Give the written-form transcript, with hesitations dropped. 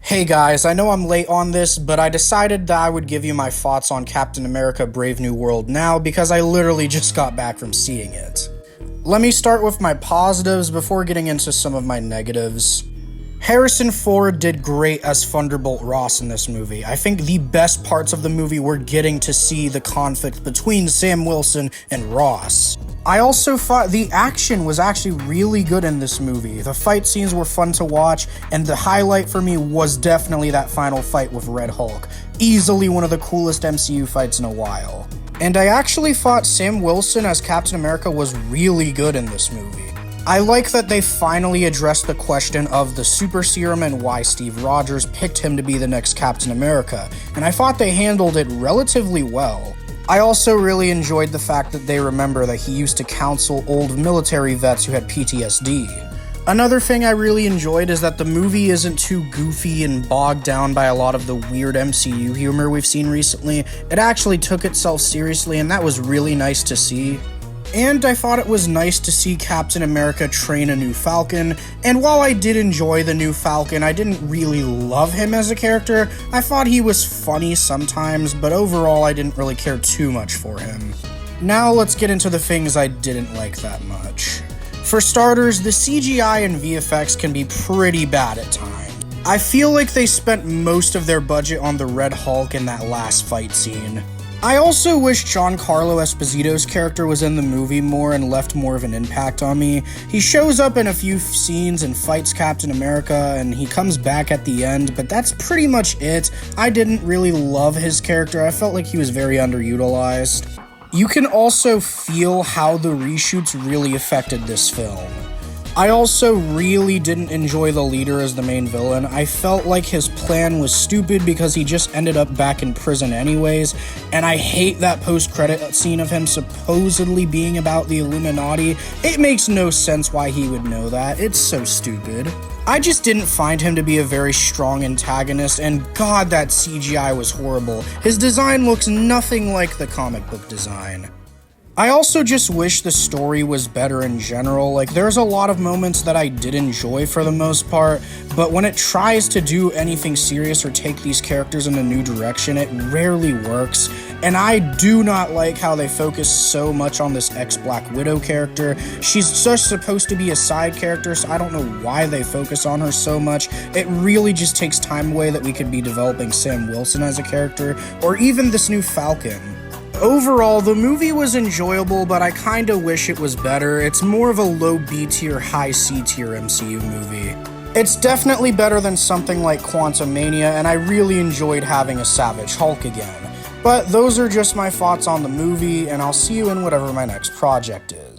Hey guys, I know I'm late on this, but I decided that I would give you my thoughts on Captain America Brave New World now because I literally just got back from seeing it. Let me start with my positives before getting into some of my negatives. Harrison Ford did great as Thunderbolt Ross in this movie. I think the best parts of the movie were getting to see the conflict between Sam Wilson and Ross. I also thought the action was actually really good in this movie. The fight scenes were fun to watch, and the highlight for me was definitely that final fight with Red Hulk. Easily one of the coolest MCU fights in a while. And I actually thought Sam Wilson as Captain America was really good in this movie. I like that they finally addressed the question of the super serum and why Steve Rogers picked him to be the next Captain America, and I thought they handled it relatively well. I also really enjoyed the fact that they remember that he used to counsel old military vets who had PTSD. Another thing I really enjoyed is that the movie isn't too goofy and bogged down by a lot of the weird MCU humor we've seen recently. It actually took itself seriously, and that was really nice to see. And I thought it was nice to see Captain America train a new Falcon, and while I did enjoy the new Falcon, I didn't really love him as a character. I thought he was funny sometimes, but overall I didn't really care too much for him. Now let's get into the things I didn't like that much. For starters, the CGI and VFX can be pretty bad at times. I feel like they spent most of their budget on the Red Hulk in that last fight scene. I also wish Giancarlo Esposito's character was in the movie more and left more of an impact on me. He shows up in a few scenes and fights Captain America, and he comes back at the end, but that's pretty much it. I didn't really love his character. I felt like he was very underutilized. You can also feel how the reshoots really affected this film. I also really didn't enjoy the leader as the main villain. I felt like his plan was stupid because he just ended up back in prison anyways, and I hate that post-credit scene of him supposedly being about the Illuminati. It makes no sense why he would know that. It's so stupid. I just didn't find him to be a very strong antagonist, and god, that CGI was horrible. His design looks nothing like the comic book design. I also just wish the story was better in general. Like, there's a lot of moments that I did enjoy for the most part, but when it tries to do anything serious or take these characters in a new direction, it rarely works. And I do not like how they focus so much on this ex-Black Widow character. She's just supposed to be a side character, so I don't know why they focus on her so much. It really just takes time away that we could be developing Sam Wilson as a character, or even this new Falcon. Overall, the movie was enjoyable, but I kinda wish it was better. It's more of a low B tier, high C tier MCU movie. It's definitely better than something like Quantumania, and I really enjoyed having a Savage Hulk again. But those are just my thoughts on the movie, and I'll see you in whatever my next project is.